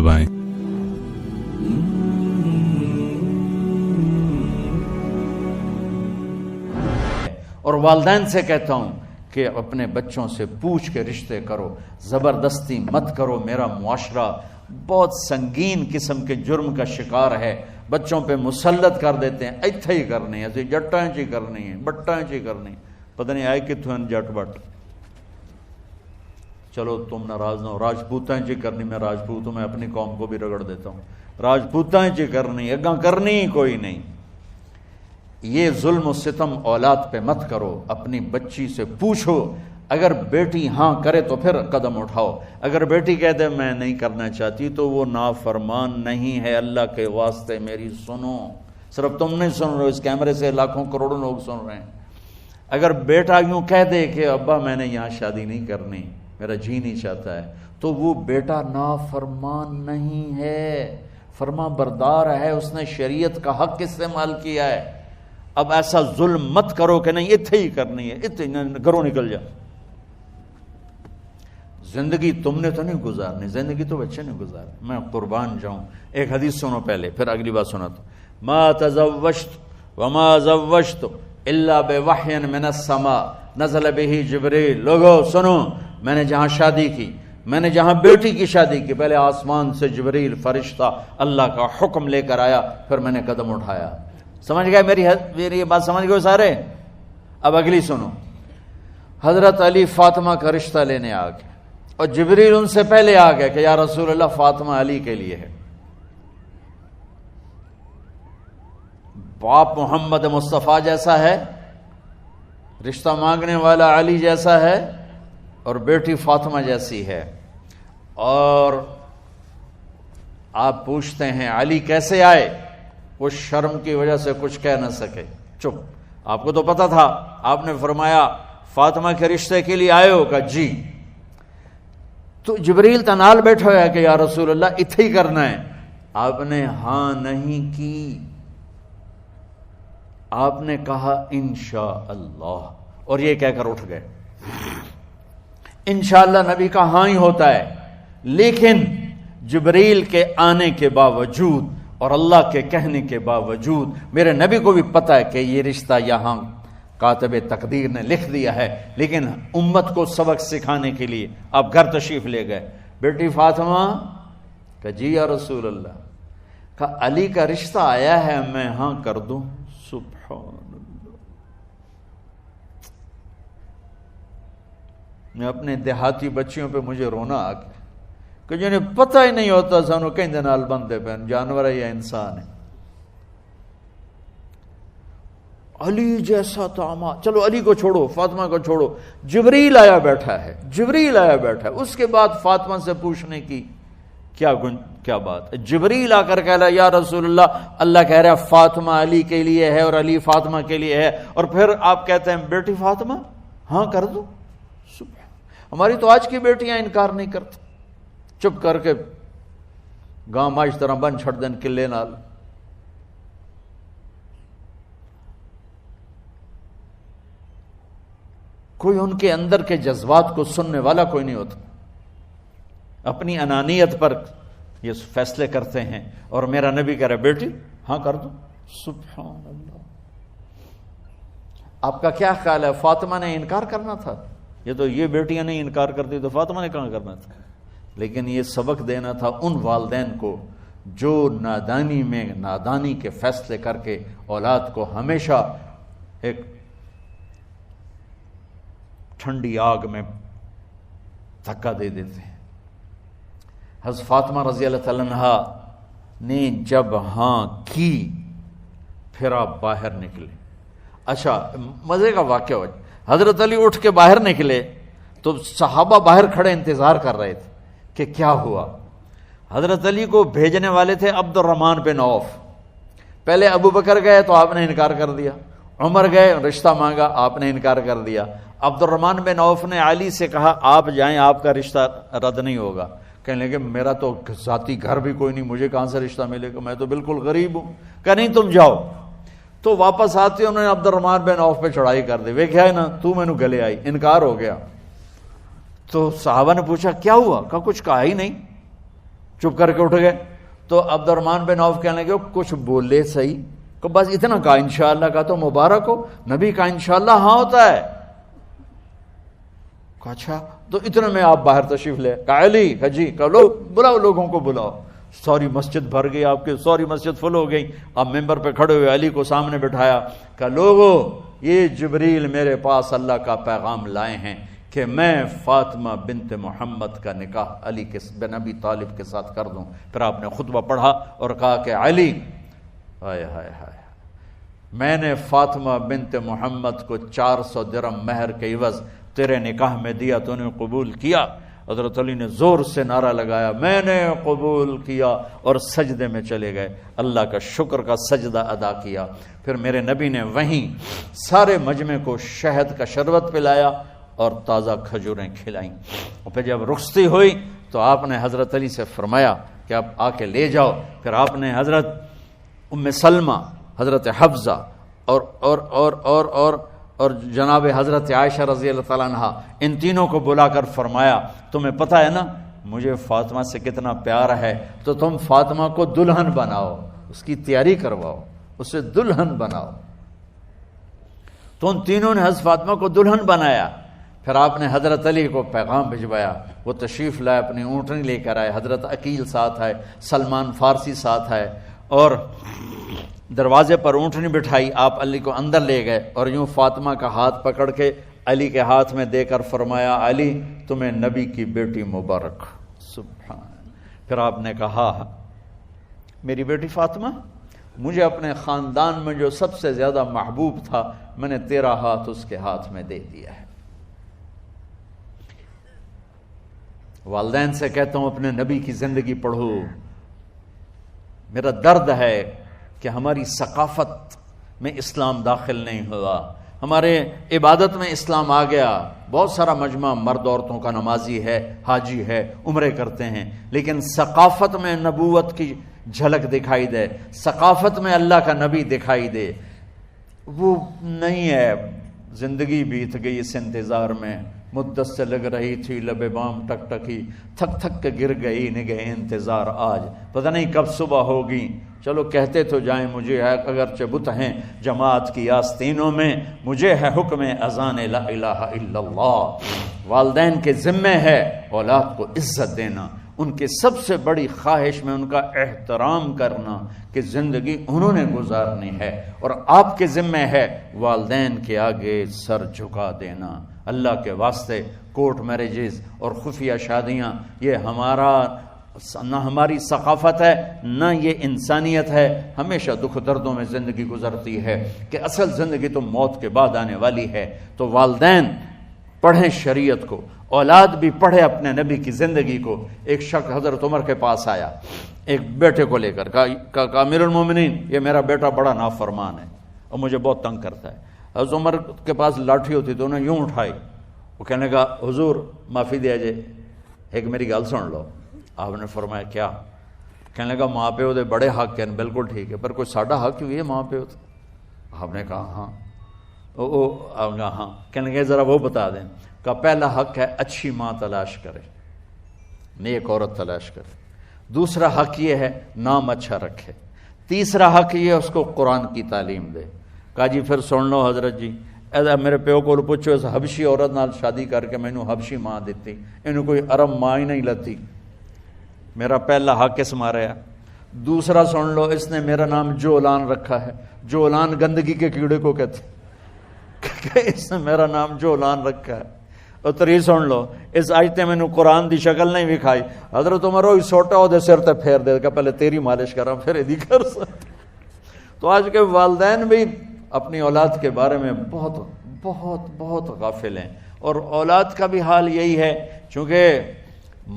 دبائیں۔ اور والدین سے کہتا ہوں کہ اپنے بچوں سے پوچھ کے رشتے کرو، زبردستی مت کرو۔ میرا معاشرہ بہت سنگین قسم کے جرم کا شکار ہے، بچوں پہ مسلط کر دیتے ہیں، ایتھے ہی کرنی ہے، جٹاں چی کرنی ہے، بٹاں چی کرنی، پتہ نہیں آئے کتوں جٹ بٹ۔ چلو تم ناراض نہ ہو، راجپوتاں چی کرنی، میں راجپوت ہوں، میں اپنی قوم کو بھی رگڑ دیتا ہوں، راجپوتاں چی کرنی، اگاں کرنی کوئی نہیں۔ یہ ظلم و ستم اولاد پہ مت کرو، اپنی بچی سے پوچھو، اگر بیٹی ہاں کرے تو پھر قدم اٹھاؤ، اگر بیٹی کہہ دے میں نہیں کرنا چاہتی تو وہ نافرمان نہیں ہے، اللہ کے واسطے میری سنو۔ صرف تم نہیں سن رہے، اس کیمرے سے لاکھوں کروڑوں لوگ سن رہے ہیں۔ اگر بیٹا یوں کہہ دے کہ ابا میں نے یہاں شادی نہیں کرنی، میرا جی نہیں چاہتا ہے، تو وہ بیٹا نافرمان نہیں ہے، فرما بردار ہے، اس نے شریعت کا حق استعمال کیا ہے۔ اب ایسا ظلم مت کرو کہ نہیں اتھے ہی کرنی ہے، اتھے گھروں نکل جا۔ زندگی تم نے تو نہیں گزارنی، زندگی تو بچے نے گزارنی، میں قربان جاؤں۔ ایک حدیث سنو پہلے، پھر اگلی بات سنا تو ما تزوجت وما زوجت الا بوحی من السماء نزل به جبریل۔ لوگو سنو، میں نے جہاں شادی کی، میں نے جہاں بیٹی کی شادی کی، پہلے آسمان سے جبریل فرشتہ اللہ کا حکم لے کر آیا، پھر میں نے قدم اٹھایا۔ سمجھ گئے میری یہ بات؟ سمجھ گئے سارے؟ اب اگلی سنو۔ حضرت علی فاطمہ کا رشتہ لینے آ گئے، اور جبریل ان سے پہلے آ گئے کہ یا رسول اللہ فاطمہ علی کے لیے ہے۔ باپ محمد مصطفیٰ جیسا ہے، رشتہ مانگنے والا علی جیسا ہے، اور بیٹی فاطمہ جیسی ہے۔ اور آپ پوچھتے ہیں علی کیسے آئے؟ وہ شرم کی وجہ سے کچھ کہہ نہ سکے، چپ۔ آپ کو تو پتا تھا، آپ نے فرمایا فاطمہ کے رشتے کے لیے آئے ہو؟ کہا جی۔ تو جبریل تنال بیٹھا ہوا ہے کہ یا رسول اللہ اتھے ہی کرنا ہے۔ آپ نے ہاں نہیں کی، آپ نے کہا انشاءاللہ، اور یہ کہہ کر اٹھ گئے۔ انشاءاللہ نبی کا ہاں ہی ہوتا ہے، لیکن جبریل کے آنے کے باوجود اور اللہ کے کہنے کے باوجود میرے نبی کو بھی پتا ہے کہ یہ رشتہ یہاں کاتب تقدیر نے لکھ دیا ہے، لیکن امت کو سبق سکھانے کے لیے آپ گھر تشریف لے گئے۔ بیٹی فاطمہ کہ جی یا رسول اللہ، کہ علی کا رشتہ آیا ہے، میں ہاں کر دوں؟ سبحان اللہ۔ میں اپنے دیہاتی بچیوں پہ مجھے رونا آ گیا کہ جنہیں پتہ ہی نہیں ہوتا سانو کہیں دے نال بندے پہ جانور ہے یا انسان ہے۔ علی جیسا داماد، چلو علی کو چھوڑو، فاطمہ کو چھوڑو، جبریل آیا بیٹھا ہے، جبریل آیا بیٹھا ہے۔ اس کے بعد فاطمہ سے پوچھنے کی کیا بات ہے؟ جبریل آ کر کہہ رہا یا رسول اللہ، اللہ کہہ رہا فاطمہ علی کے لیے ہے اور علی فاطمہ کے لیے ہے، اور پھر آپ کہتے ہیں بیٹی فاطمہ ہاں کر دو؟ ہماری تو آج کی بیٹیاں انکار نہیں کرتی، چپ کر کے گاں ماج طرح بن چھڑ دین قلعے نال۔ کوئی ان کے اندر کے جذبات کو سننے والا کوئی نہیں ہوتا، اپنی انانیت پر یہ فیصلے کرتے ہیں، اور میرا نبی کہہ رہا بیٹی ہاں کر دو۔ سبحان اللہ۔ آپ کا کیا خیال ہے، فاطمہ نے انکار کرنا تھا؟ یہ بیٹیاں نہیں انکار کرتی تو فاطمہ نے کہاں کرنا تھا؟ لیکن یہ سبق دینا تھا ان والدین کو جو نادانی میں نادانی کے فیصلے کر کے اولاد کو ہمیشہ ایک ٹھنڈی آگ میں دھکا دے دیتے ہیں۔ حضرت فاطمہ رضی اللہ تعالیٰ عنہا نے جب ہاں کی، پھر آپ باہر نکلے۔ اچھا مزے کا واقعہ ہو، حضرت علی اٹھ کے باہر نکلے تو صحابہ باہر کھڑے انتظار کر رہے تھے کہ کیا ہوا۔ حضرت علی کو بھیجنے والے تھے عبد الرحمن بن عوف۔ پہلے ابو بکر گئے تو آپ نے انکار کر دیا، عمر گئے رشتہ مانگا، آپ نے انکار کر دیا۔ عبد الرحمن بن عوف نے علی سے کہا آپ جائیں، آپ کا رشتہ رد نہیں ہوگا۔ کہنے لگے میرا تو ذاتی گھر بھی کوئی نہیں، مجھے کہاں سے رشتہ ملے گا، میں تو بالکل غریب ہوں۔ کہ نہیں تم جاؤ۔ تو واپس آتے انہوں نے عبد الرحمن بن عوف پہ چڑھائی کر دی، ویکھیا ہے نا تو مینوں گلے آئی، انکار ہو گیا۔ تو صحابہ نے پوچھا کیا ہوا؟ کہا کچھ کہا ہی نہیں۔ چپ کر کے اٹھ گئے. تو عبد الرحمن بن عوف کہنے لگے کچھ بولے صحیح, کہ بس اتنا کہا انشاءاللہ کا تو مبارک ہو, نبی کا انشاءاللہ ہاں ہوتا ہے. کہا اچھا, تو اتنے میں آپ باہر تشریف لے. کہا علی, کہا جی, کہا لو بلاؤ, لوگوں کو بلاؤ. ساری مسجد بھر گئی, آپ کی ساری مسجد فل ہو گئی. آپ ممبر پہ کھڑے ہوئے علی کو سامنے بٹھایا. کہا لوگو, یہ جبریل میرے پاس اللہ کا پیغام لائے ہیں کہ میں فاطمہ بنت محمد کا نکاح علی بن ابی طالب کے ساتھ کر دوں. پھر آپ نے خطبہ پڑھا اور کہا کہ علی, ہائے ہائے ہائے, میں نے فاطمہ بنت محمد کو 400 درہم مہر کے عوض تیرے نکاح میں دیا, تو نے قبول کیا؟ حضرت علی نے زور سے نعرہ لگایا, میں نے قبول کیا, اور سجدے میں چلے گئے. اللہ کا شکر کا سجدہ ادا کیا. پھر میرے نبی نے وہیں سارے مجمع کو شہد کا شربت پلایا اور تازہ کھجوریں کھلائیں. اور پھر جب رخصتی ہوئی تو آپ نے حضرت علی سے فرمایا کہ آپ آ کے لے جاؤ. پھر آپ نے حضرت ام سلمہ, حضرت حفصہ اور جناب حضرت عائشہ رضی اللہ تعالیٰ عنہ, ان تینوں کو بلا کر فرمایا تمہیں پتہ ہے نا مجھے فاطمہ سے کتنا پیار ہے, تو تم فاطمہ کو دلہن بناؤ, اس کی تیاری کرواؤ, اسے دلہن بناؤ. تو ان تینوں نے حضرت فاطمہ کو دلہن بنایا. پھر آپ نے حضرت علی کو پیغام بھجوایا, وہ تشریف لائے, اپنی اونٹنی لے کر آئے. حضرت عقیل ساتھ ہے, سلمان فارسی ساتھ ہے, اور دروازے پر اونٹنی بٹھائی. آپ علی کو اندر لے گئے اور یوں فاطمہ کا ہاتھ پکڑ کے علی کے ہاتھ میں دے کر فرمایا, علی تمہیں نبی کی بیٹی مبارک. سبحان. پھر آپ نے کہا, میری بیٹی فاطمہ, مجھے اپنے خاندان میں جو سب سے زیادہ محبوب تھا میں نے تیرا ہاتھ اس کے ہاتھ میں دے دیا ہے. والدین سے کہتا ہوں اپنے نبی کی زندگی پڑھو. میرا درد ہے کہ ہماری ثقافت میں اسلام داخل نہیں ہوا, ہمارے عبادت میں اسلام آ گیا. بہت سارا مجمع مرد عورتوں کا نمازی ہے, حاجی ہے, عمرے کرتے ہیں, لیکن ثقافت میں نبوت کی جھلک دکھائی دے, ثقافت میں اللہ کا نبی دکھائی دے, وہ نہیں ہے. زندگی بیت گئی اس انتظار میں, مدت سے لگ رہی تھی لب بام ٹک ٹکی, تھک تھک کے گر گئی نگہ انتظار آج, پتہ نہیں کب صبح ہوگی. چلو کہتے تو جائیں مجھے ہے اگرچہ بت ہیں جماعت کی آستینوں میں, مجھے ہے حکم اذان لا الہ الا اللہ. والدین کے ذمہ ہے اولاد کو عزت دینا, ان کی سب سے بڑی خواہش میں ان کا احترام کرنا کہ زندگی انہوں نے گزارنی ہے, اور آپ کے ذمہ ہے والدین کے آگے سر جھکا دینا. اللہ کے واسطے کورٹ میرجز اور خفیہ شادیاں یہ نہ ہماری ثقافت ہے نہ یہ انسانیت ہے. ہمیشہ دکھ دردوں میں زندگی گزرتی ہے کہ اصل زندگی تو موت کے بعد آنے والی ہے. تو والدین پڑھیں شریعت کو, اولاد بھی پڑھے اپنے نبی کی زندگی کو. ایک شخص حضرت عمر کے پاس آیا ایک بیٹے کو لے کر, کہا امیر المومنین یہ میرا بیٹا بڑا نافرمان ہے اور مجھے بہت تنگ کرتا ہے. حضرت عمر کے پاس لاٹھی ہوتی تو انہوں نے یوں اٹھائی, وہ کہنے کا حضور معافی دیا جائے, ایک میری گل سن لو. آپ نے فرمایا کیا؟ کہنے لگا ماں پیو دے بڑے حق ہیں, بالکل ٹھیک ہے, پر کوئی ساڈا حق کیوں ہے ماں پیو؟ آپ نے کہا ہاں. آپ نے کہا ہاں. کہنے لگے ذرا وہ بتا دیں. کا پہلا حق ہے اچھی ماں تلاش کرے, نیک عورت تلاش کرے. دوسرا حق یہ ہے نام اچھا رکھے. تیسرا حق یہ اس کو قرآن کی تعلیم دے. کہا جی پھر سن لو حضرت جی, میرے پیو کو پوچھو اس حبشی عورت نال شادی کر کے مینوں حبشی ماں دیتی, انہوں کوئی عرب ماں ہی نہیں لتی. میرا پہلا حق اس مارا ہے. دوسرا سن لو, اس نے میرا نام جولان رکھا ہے. جولان گندگی کے کیڑے کو کہتے, اس نے میرا نام جولان رکھا ہے. اور تری سن لو, اس آج تے مینوں قرآن دی شکل نہیں وکھائی. حضرت عمر ہوئی سوٹا وہ دے سر تے پھیر دے کہ پہلے تیری مالش کراں پھر ایدی کر سکتا. تو آج کے والدین بھی اپنی اولاد کے بارے میں بہت بہت بہت غافل ہیں, اور اولاد کا بھی حال یہی ہے. چونکہ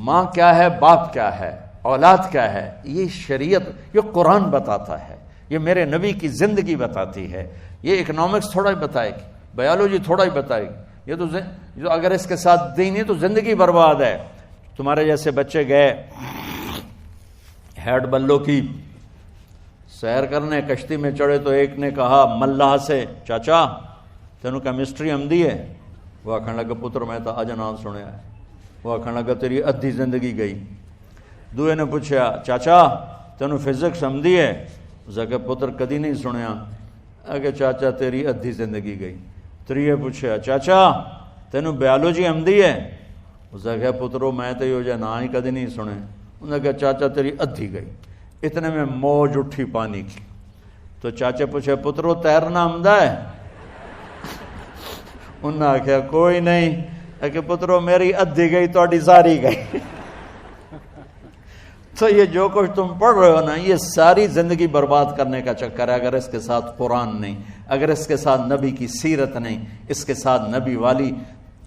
ماں کیا ہے, باپ کیا ہے, اولاد کیا ہے, یہ شریعت, یہ قرآن بتاتا ہے, یہ میرے نبی کی زندگی بتاتی ہے. یہ اکنامکس تھوڑا ہی بتائے گی, بایولوجی تھوڑا ہی بتائے گی. یہ تو اگر اس کے ساتھ دین ہے تو زندگی برباد ہے. تمہارے جیسے بچے گئے ہیڈ بلو کی سیر کرنے, کشتی میں چڑھے تو ایک نے کہا ملاح سے, چاچا تینوں کیمسٹری آمدی ہے؟ وہ آخر لگا پتر میں تو اج نام سنیا ہے. وہ آخر لگا تیری ادھی زندگی گئی. دوے نے پوچھا چاچا تینوں فزکس آمدی ہے؟ اس نے کہا پتر کدی نہیں سنیا۔ کہ چاچا تیری ادھی زندگی گئی۔ تریے پوچھا چاچا تینوں بایولوجی آمدی ہے؟ اس نے کہا پترو میں تو یہ جا نا ہی کدی نہیں سنے۔ انہوں نے کہا چاچا تیری ادھی گئی۔ اتنے میں موج اٹھی پانی کی، تو چاچا پوچھا پترو تیرنا آمدہ ہے؟ انہوں نے کہا کوئی نہیں۔ کہ پترو میری ادھی گئی تہاڈی ساری گئی۔ تو یہ جو کچھ تم پڑھ رہے ہو نا، یہ ساری زندگی برباد کرنے کا چکر ہے اگر اس کے ساتھ قرآن نہیں، اگر اس کے ساتھ نبی کی سیرت نہیں، اس کے ساتھ نبی والی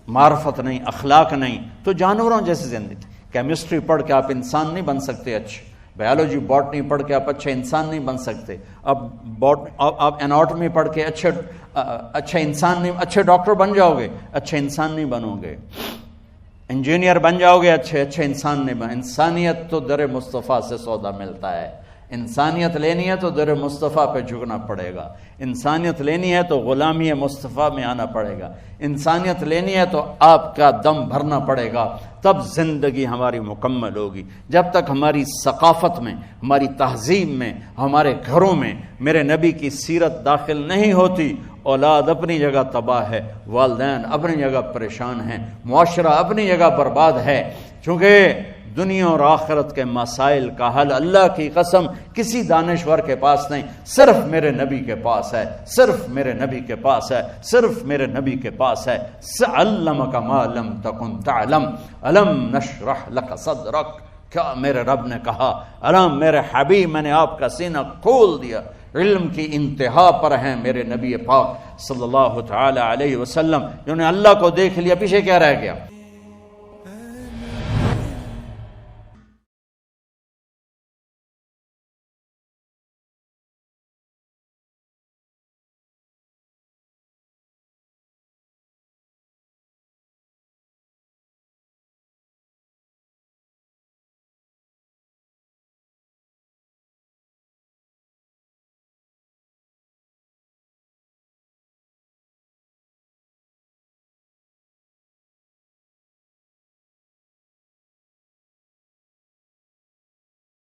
معرفت نہیں، اخلاق نہیں، تو جانوروں جیسی زندگی۔ کیمسٹری پڑھ کے آپ انسان نہیں بن سکتے اچھے، بایولوجی باٹنی پڑھ کے آپ اچھے انسان نہیں بن سکتے، آپ اناٹمی پڑھ کے اچھے انسان نہیں، اچھے ڈاکٹر بن جاؤ گے، اچھے انسان نہیں بنو گے، انجینئر بن جاؤ گے، اچھے انسان نہیں بن۔ انسانیت تو در مصطفیٰ سے سودا ملتا ہے، انسانیت لینی ہے تو در مصطفیٰ پہ جھکنا پڑے گا، انسانیت لینی ہے تو غلامی مصطفیٰ میں آنا پڑے گا، انسانیت لینی ہے تو آپ کا دم بھرنا پڑے گا، تب زندگی ہماری مکمل ہوگی۔ جب تک ہماری ثقافت میں، ہماری تہذیب میں، ہمارے گھروں میں میرے نبی کی سیرت داخل نہیں ہوتی، اولاد اپنی جگہ تباہ ہے، والدین اپنی جگہ پریشان ہیں، معاشرہ اپنی جگہ برباد ہے، چونکہ دنیا اور آخرت کے مسائل کا حل اللہ کی قسم کسی دانشور کے پاس نہیں، صرف میرے نبی کے پاس ہے، صرف میرے نبی کے پاس ہے، صرف میرے نبی کے پاس ہے۔ علمک ما لم تکن تعلم الم نشرح لک صدرک، کیا میرے رب نے کہا، الم میرے حبیب میں نے آپ کا سینہ کھول دیا۔ علم کی انتہا پر ہیں میرے نبی پاک صلی اللہ تعالی علیہ وسلم، جنہوں نے اللہ کو دیکھ لیا، پیچھے کیا رہ گیا؟